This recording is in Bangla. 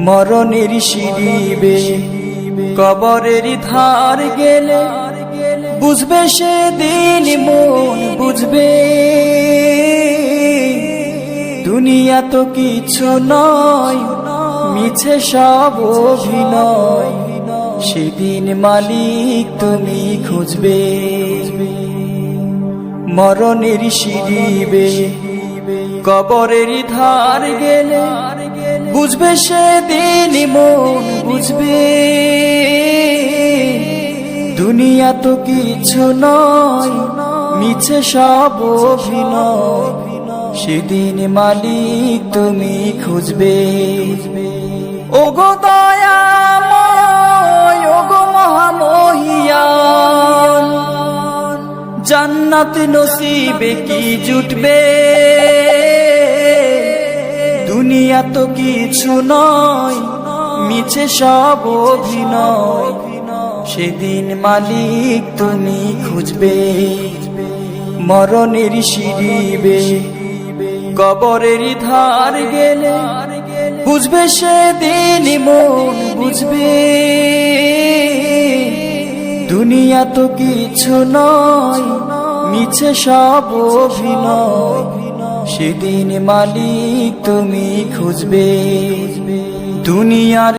মরণের সিঁড়িবে কবরের ধার গেলে বুঝবে সেদিন মন বুঝবে দুনিয়া তো কিছু নয় মিছে সব অভিনয় সেদিন মালিক তুমি খুঁজবে মরণের সিঁড়িবে কবরের ধার গেলে বুঝবে সেদিন মন বুঝবে দুনিয়া তো কিছু নয় মিছে সব অভিনয় সেদিন মালিক তুমি খুঁজবে ওগো দয়াময় ওগো মহামহিয়ান জান্নাত নসিবে কি জুটবে দুনিয়া তো কিছু নয় মিছে সব অভিনয় সেদিন মালিক তুমি খুঁজবে মরণের সিঁড়িবে কবরের ধার গেলে বুঝবে সেদিন মন বুঝবে দুনিয়া তো কিছু নয় মিছে সব অভিনয় সেদিন মালিক তুমি খুঁজবে দুনিয়ার